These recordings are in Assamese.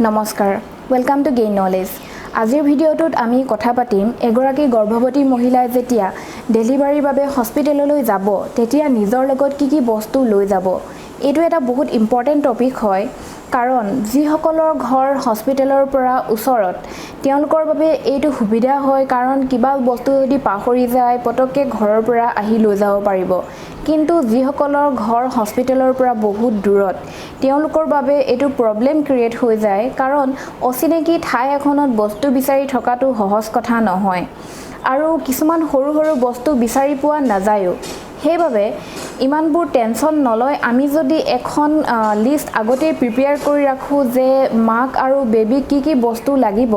নমস্কাৰ ওয়েলকাম টু গেইন নলেজ আজিৰ ভিডিঅ'টোত আমি কথা পাতিম এগৰাকী গৰ্ভৱতী মহিলাই যেতিয়া ডেলিভাৰীৰ বাবে হস্পিটেললৈ যাব তেতিয়া নিজৰ লগত কি বস্তু লৈ যাব এইটো এটা বহুত ইম্পৰ্টেন্ট টপিক হয় কাৰণ যিসকলৰ ঘৰ হস্পিটেলৰ পৰা ওচৰত তেওঁলোকৰ বাবে এইটো সুবিধা হয় কাৰণ কিবা বস্তু যদি পাহৰি যায় পটককে ঘৰৰ পৰা আহি লৈ যাব পাৰিব কিন্তু যিসকলৰ ঘৰ হস্পিটেলৰ পৰা বহুত দূৰত তেওঁলোকৰ বাবে এইটো প্ৰবলেম ক্ৰিয়েট হৈ যায় কাৰণ অচিনাকি ঠাই এখনত বস্তু বিচাৰি থকাটো সহজ কথা নহয় আৰু কিছুমান সৰু বস্তু বিচাৰি পোৱা নাযায়ও সেইবাবে ইমানবোৰ টেনচন নলয় আমি যদি এখন লিষ্ট আগতে প্ৰিপেয়াৰ কৰি ৰাখো যে মাক আৰু বেবি কি বস্তু লাগিব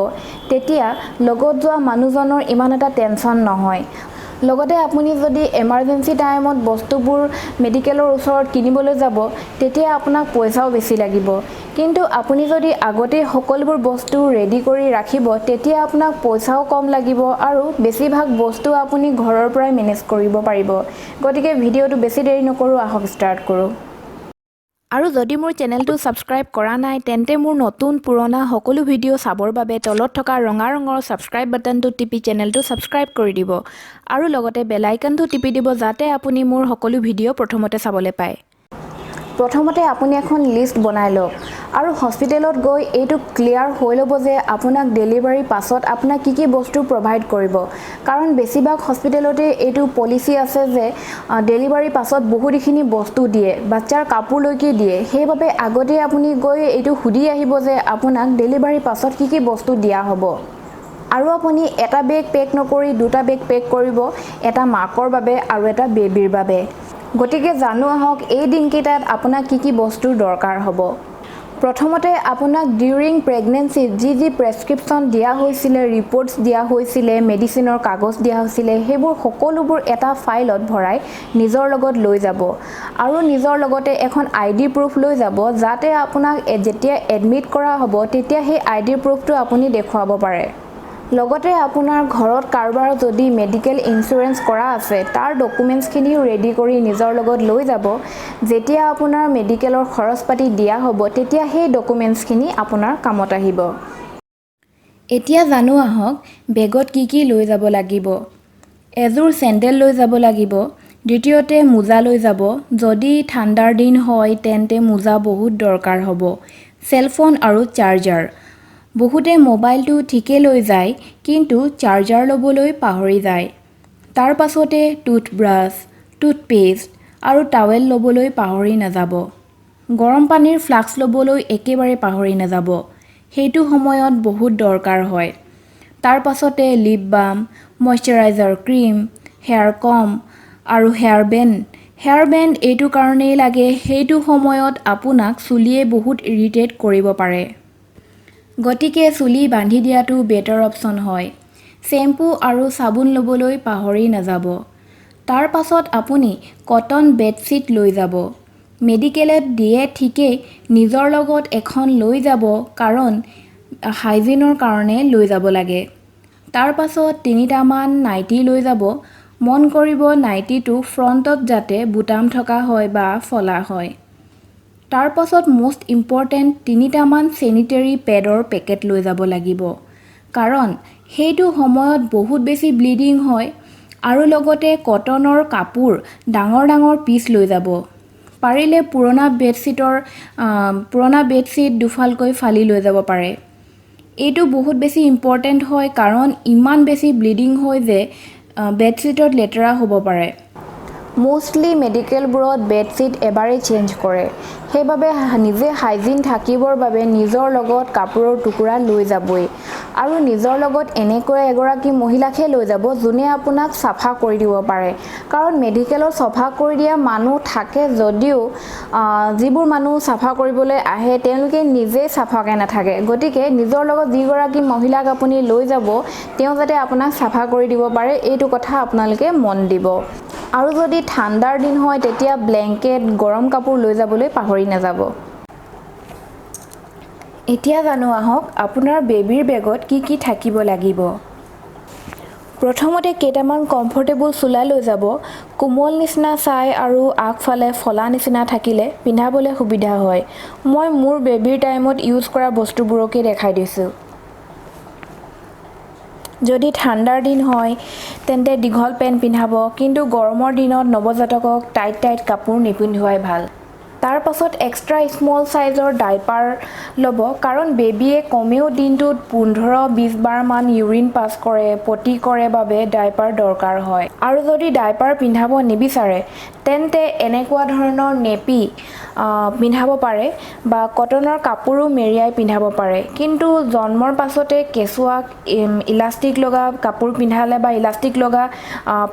তেতিয়া লগত যোৱা মানুহজনৰ ইমান এটা টেনচন নহয় লগতে আপুনি যদি এমাৰ্জেন্সি টাইমত বস্তুবোৰ মেডিকেলৰ ওচৰত কিনিবলৈ যাব তেতিয়া আপোনাক পইচাও বেছি লাগিব কিন্তু আপুনি যদি আগতে সকলোবোৰ বস্তু ৰেডি কৰি ৰাখিব তেতিয়া আপোনাক পইচাও কম লাগিব আৰু বেছিভাগ বস্তু আপুনি ঘৰৰ পৰাই মেনেজ কৰিব পাৰিব গতিকে ভিডিঅ'টো বেছি দেৰি নকৰো আহক ষ্টাৰ্ট কৰো আৰু যদি মোৰ চেনেলটো সাবস্ক্ৰাইব কৰা নাই তেন্তে মোৰ নতুন পুৰণা সকলো ভিডিঅ' চাবৰ বাবে তলত থকা ৰঙা ৰঙৰ সাবস্ক্ৰাইব বাটনটো টিপি চেনেলটো সাবস্ক্ৰাইব কৰি দিব আৰু লগতে বেল আইকনটো টিপি দিব যাতে আপুনি মোৰ সকলো ভিডিঅ' প্ৰথমতে চাবলৈ পায় প্ৰথমতে আপুনি এখন লিষ্ট বনাই লওক আৰু হস্পিটেলত গৈ এইটো ক্লিয়াৰ হৈ ল'ব যে আপোনাক ডেলিভাৰী পাছত আপোনাক কি বস্তু প্ৰভাইড কৰিব কাৰণ বেছিভাগ হস্পিটেলতে এইটো পলিচি আছে যে ডেলিভাৰী পাছত বহুতখিনি বস্তু দিয়ে বাচ্চাৰ কাপোৰলৈকে দিয়ে সেইবাবে আগতে আপুনি গৈ এইটো সুধি আহিব যে আপোনাক ডেলিভাৰী পাছত কি বস্তু দিয়া হ'ব আৰু আপুনি এটা বেগ পেক নকৰি দুটা বেগ পেক কৰিব এটা মাকৰ বাবে আৰু এটা বেবিৰ বাবে গতিকে জানো আহক এই দিনকেইটাত আপোনাক কি বস্তুৰ দৰকাৰ হ'ব প্ৰথমতে আপোনাক ডিউৰিং প্ৰেগনেন্সি যি প্ৰেছক্ৰিপশ্যন দিয়া হৈছিল ৰিপৰ্টছ দিয়া হৈছিল মেডিচিনৰ কাগজ দিয়া হৈছিল সেইবোৰ সকলোবোৰ এটা ফাইলত ভৰাই নিজৰ লগত লৈ যাব আৰু নিজৰ লগতে এখন আইডি প্ৰুফ লৈ যাব যাতে আপোনাক যেতিয়া এডমিট কৰা হ'ব তেতিয়া সেই আইডি প্ৰুফটো আপুনি দেখুৱাব পাৰে লগতে আপোনাৰ ঘৰত কাৰোবাৰ যদি মেডিকেল ইন্সুৰেন্স কৰা আছে তাৰ ডকুমেন্টছখিনি ৰেডি কৰি নিজৰ লগত লৈ যাব যেতিয়া আপোনাৰ মেডিকেলৰ খৰচ পাতি দিয়া হ'ব তেতিয়া সেই ডকুমেন্টছখিনি আপোনাৰ কামত আহিব এতিয়া জানো আহক বেগত কি লৈ যাব লাগিব এযোৰ চেণ্ডেল লৈ যাব লাগিব দ্বিতীয়তে মোজা লৈ যাব যদি ঠাণ্ডাৰ দিন হয় তেন্তে মোজা বহুত দৰকাৰ হ'ব সেলফোন আৰু চাৰ্জাৰ বহুতে মোবাইলটো ঠিকে লৈ যায় কিন্তু চাৰ্জাৰ ল'বলৈ পাহৰি যায় তাৰ পাছতে টুথব্ৰাছ টুথপেষ্ট আৰু টাৱেল ল'বলৈ পাহৰি নাযাব গৰম পানীৰ ফ্লাস্ক ল'বলৈ একেবাৰে পাহৰি নাযাব সেইটো সময়ত বহুত দৰকাৰ হয় তাৰ পাছতে lip balm moisturiser cream hair কম আৰু হেয়াৰ বেণ্ড এইটো কাৰণেই লাগে সেইটো সময়ত আপোনাক চুলিয়ে বহুত ইৰিটেট কৰিব পাৰে গতিকে চুলি বান্ধি দিয়াটো বেটাৰ অপচন হয় শ্যাম্পু আৰু সাবুন ল'বলৈ পাহৰি নাযাব তাৰ পাছত আপুনি কটন বেডশ্বীট লৈ যাব মেডিকেলত দিয়ে ঠিকেই নিজৰ লগত এখন লৈ যাব কাৰণ হাইজিনৰ কাৰণে লৈ যাব লাগে তাৰ পাছত 3টামান নাইটি লৈ যাব মন কৰিব নাইটিটো ফ্ৰণ্টত যাতে বুটাম থকা হয় বা ফলা হয় তাৰ পাছত মোষ্ট ইম্পৰ্টেন্ট 3টামান চেনিটেৰী পেডৰ পেকেট লৈ যাব লাগিব কাৰণ সেইটো সময়ত বহুত বেছি ব্লিডিং হয় আৰু লগতে কটনৰ কাপোৰ ডাঙৰ পিচ লৈ যাব পাৰিলে পুৰণা বেডশ্বীট দুফালকৈ ফালি লৈ যাব পাৰে এইটো বহুত বেছি ইম্পৰ্টেন্ট হয় কাৰণ ইমান বেছি ব্লিডিং হয় যে বেডশ্বীটত লেতেৰা হ'ব পাৰে মোষ্টলি মেডিকেলবোৰত বেডশ্বীট এবাৰেই চেঞ্জ কৰে সেইবাবে নিজে হাইজিন থাকিবৰ বাবে নিজৰ লগত কাপোৰৰ টুকুৰা লৈ যাবই আৰু নিজৰ লগত এনেকৈ এগৰাকী মহিলাকে লৈ যাব যোনে আপোনাক সাফা কৰি দিব পাৰে কাৰণ মেডিকেলত সাফা কৰি দিয়া মানুহ থাকে যদিও যিবোৰ মানুহ সাফা কৰিবলৈ আহে তেওঁলোকে নিজে সাফাকৈ নাথাকে গতিকে নিজৰ লগত যিগৰাকী মহিলাক আপুনি লৈ যাব তেওঁ যাতে আপোনাক সাফা কৰি দিব পাৰে এইটো কথা আপোনালোকে মন দিব আৰু যদি ঠাণ্ডাৰ দিন হয় তেতিয়া ব্লেংকেট গৰম কাপোৰ লৈ যাবলৈ পাহৰি নাযাব এতিয়া জানো আহক আপোনাৰ বেবিৰ বেগত কি থাকিব লাগিব প্ৰথমতে কেইটামান কমফৰ্টেবল চোলা লৈ যাব কোমল নিচিনা চাই আৰু আগফালে ফলা নিচিনা থাকিলে পিন্ধাবলৈ সুবিধা হয় মই মোৰ বেবিৰ টাইমত ইউজ কৰা বস্তুবোৰকে দেখাই দিছোঁ যদি ঠাণ্ডাৰ দিন হয় তেন্তে দীঘল পেন্ট পিন্ধাব কিন্তু গৰমৰ দিনত নৱজাতকক টাইট কাপোৰ নিপিন্ধোৱাই ভাল তাৰ পাছত এক্সট্ৰা স্মল সাইজৰ ডাইপাৰ ল'ব কাৰণ বেবিয়ে কমেও দিনটোত 15-20 বাৰ মান ইউৰিন পাছ কৰে পটি কৰে বাবে ডাইপাৰ দৰকাৰ হয় আৰু যদি ডাইপাৰ পিন্ধাব নিবিচাৰে তেন্তে এনেকুৱা ধৰণৰ নেপি পিন্ধাব পাৰে বা কটনৰ কাপোৰো মেৰিয়াই পিন্ধাব পাৰে কিন্তু জন্মৰ পাছতে কেঁচুৱাক ইলাষ্টিক লগা কাপোৰ পিন্ধালে বা ইলাষ্টিক লগা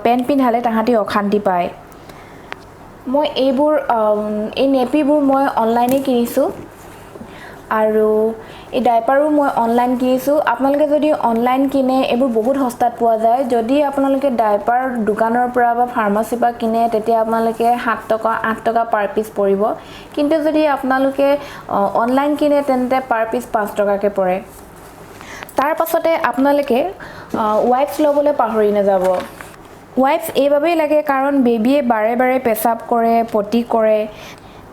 পেন্ট পিন্ধালে তাহাঁতি অশান্তি পায় মই এইবোৰ এই নেপিবোৰ মই অনলাইনে কিনিছো আৰু এই ডাইপাৰো মই অনলাইন কিনিছো আপোনালোকে যদি অনলাইন কিনে এইবোৰ বহুত সস্তাত পোৱা যায় যদি আপোনালোকে ডাইপাৰ দোকানৰ পৰা বা ফাৰ্মাসীৰ পৰা কিনে তেতিয়া আপোনালোকে 7 টকা 8 টকা পাৰ পিস পৰিব কিন্তু যদি আপোনালোকে অনলাইন কিনে তেন্তে পাৰ পিস 5 টকাকে পৰে তাৰ পাছতে আপোনালোকে ওয়াইপস লবলৈ পাহৰি নাযাব ওয়াইপস এইভাবেই লাগে কাৰণ বেবিয়ে বাৰে বাৰে পেচাব কৰে পটি কৰে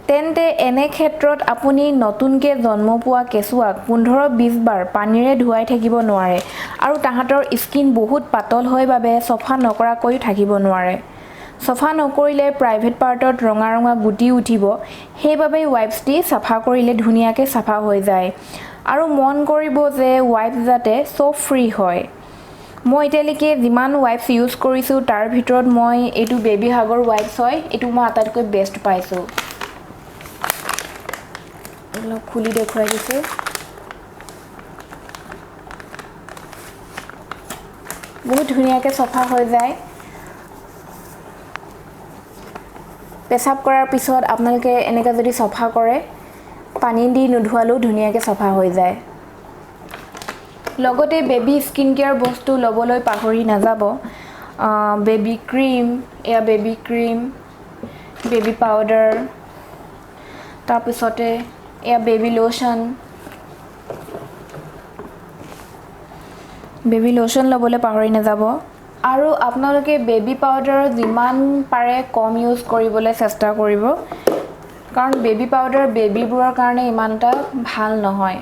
তেন্তে এনে ক্ষেত্ৰত আপুনি নতুনকে জন্ম পোৱা কেঁচুৱাক 15-20 বাৰ পানীৰে ধুৱাই থাকিব নোৱাৰে আৰু তাহাঁতৰ স্কিন বহুত পাতল হয় বাবে সফা নকৰাকৈ থাকিব নোৱাৰে সফা নকৰিলে প্ৰাইভেট পাৰ্টত ৰঙা ৰঙা গুটি উঠিব সেইভাবে ওয়াইপস দি সাফা কৰিলে ধুনিয়াকে সাফা হৈ যায় আৰু মন কৰিব যে ওয়াইপস যাতে সব ফ্ৰী হয় মই এতিয়ালৈকে যিমান ওয়াইপস ইউজ কৰিছো তাৰ ভিতৰত মই এইটো বেবি হাগৰ ওয়াইপস হয় এইটো মই আটাইতকৈ বেষ্ট পাইছো এগুলো খুলি দেখুৱাই দিছো বহুত ধুনিয়াকে সাফা হৈ যায় পেচাব কৰাৰ পিছত আপোনালোকে এনেকা যদি সাফা কৰে পানী দি নুধুৱালেও ধুনিয়াকে সাফা হৈ যায় লগতে বেবি স্কিন কেয়াৰ বস্তু লবলৈ পাহৰি নাযাব বেবি ক্ৰীম বেবি পাউডাৰ তাৰ পিছতে এয়া বেবি লোশন লবলৈ পাহৰি নাযাব আৰু আপোনালোকে বেবি পাউডাৰ যিমান পাৰে কম ইউজ কৰিবলৈ চেষ্টা কৰিব কাৰণ বেবি পাউডাৰ বেবিবোৰৰ কাৰণে ইমানটা ভাল নহয়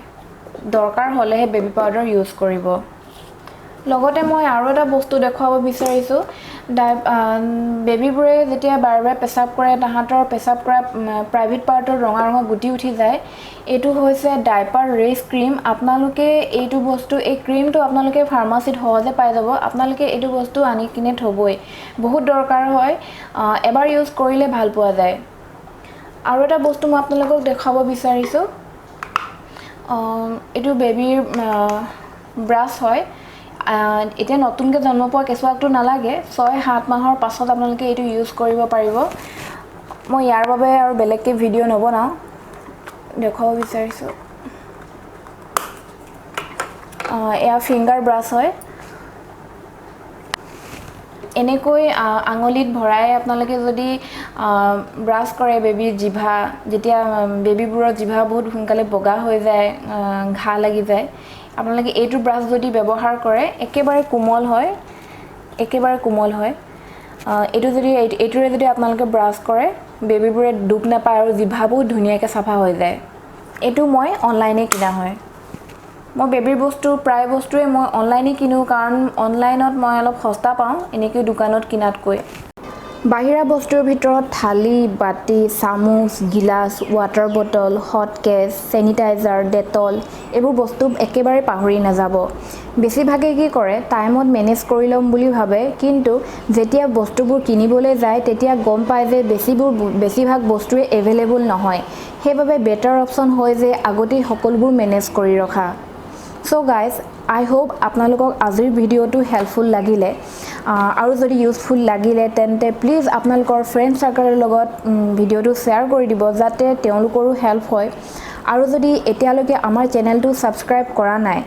দৰকাৰ হলেহে বেবি পাউডাৰ ইউজ কৰিব লগতে মই আৰু এটা বস্তু দেখাব বিচাৰিছো বেবিবোৰে যেতিয়া বাৰে বাৰে পেচাব কৰে তাহাঁতৰ পেচাব কৰা প্ৰাইভেট পাৰ্টৰ ৰঙা ৰঙা গুটি উঠি যায় এটো হৈছে ডাইপাৰ ৰেছ ক্ৰীম আপোনালোকে এইটো বস্তু এই ক্ৰীমটো আপোনালোকে ফাৰ্মাসীত সহজে পাই যাব আপোনালোকে এইটো বস্তু আনি কিনে থবই বহুত দৰকাৰ হয় এবাৰ ইউজ কৰিলে ভাল পোৱা যায় আৰু এটা বস্তু মই আপোনালোকক দেখাব বিচাৰিছো এটো বেবিৰ ব্ৰাছ হয় এতিয়া নতুনকে জন্ম পোৱা কেঁচুৱাকটো নালাগে 6-7 মাহৰ পাছত আপোনালোকে এইটো ইউজ কৰিব পাৰিব মই ইয়াৰ বাবে আৰু বেলেগকে ভিডিও নবনাও দেখাব বিচাৰিছো এয়া ফিংগাৰ ব্ৰাছ হয় এনেকৈ আঙুলিত ভৰাই আপোনালোকে যদি ব্ৰাছ কৰে বেবিৰ জিভা যেতিয়া বেবিবোৰৰ জিভা বহুত সোনকালে বগা হৈ যায় ঘা লাগি যায় আপোনালোকে এইটো ব্ৰাছ যদি ব্যৱহাৰ কৰে একেবাৰে কোমল হয় এইটোৰে যদি আপোনালোকে ব্ৰাছ কৰে বেবিবোৰে দুখ নাপায় আৰু জিভা বহুত ধুনিয়াকে সাফা হৈ যায় এইটো মই অনলাইনে কিনা হয় মই বেবিৰ বস্তু প্ৰায় বস্তুৱে মই অনলাইনে কিনো কাৰণ অনলাইনত মই অলপ সস্তা পাওঁ এনেকৈ দোকানত কিনাতকৈ বাহিৰা বস্তুৰ ভিতৰত থালি বাটি চামুচ গিলাস water bottle hot case sanitiser Dettol এইবোৰ বস্তু একেবাৰে পাহৰি নাযাব বেছিভাগে কি কৰে টাইমত মেনেজ কৰি লম বুলি ভাবে কিন্তু যেতিয়া বস্তুবোৰ কিনিবলৈ যায় তেতিয়া গম পায় যে বেছিভাগ বস্তুৱে এভেইলেবল নহয় সেইভাবে বেটাৰ অপচন হয় যে আগতে সকলোবোৰ মেনেজ কৰি ৰখা So guys, I hope আপোনালোকক আজিৰ ভিডিওটো হেল্পফুল লাগিলে আৰু যদি ইউজফুল লাগিলে তেন্তে প্লিজ আপোনালোকৰ ফ্ৰেন্ড সাৰ্কেলৰ লগত ভিডিওটো শেয়াৰ কৰি দিব যাতে তেওঁলোকৰো হেল্প হয় আৰু যদি এতিয়ালৈকে আমাৰ চেনেলটো সাবস্ক্ৰাইব কৰা নাই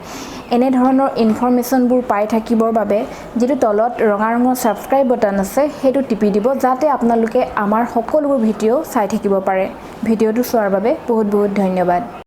এনে ধৰণৰ ইনফৰমেশনবোৰ পাই থাকিবৰ বাবে যেটো তলত ৰঙা ৰঙৰ সাবস্ক্ৰাইব বাটন আছে হেতু টিপি দিব যাতে আপোনালোকে আমাৰ সকলোবোৰ ভিডিও চাই থাকিব পাৰে ভিডিওটো চোৱাৰ বাবে বহুত বহুত ধন্যবাদ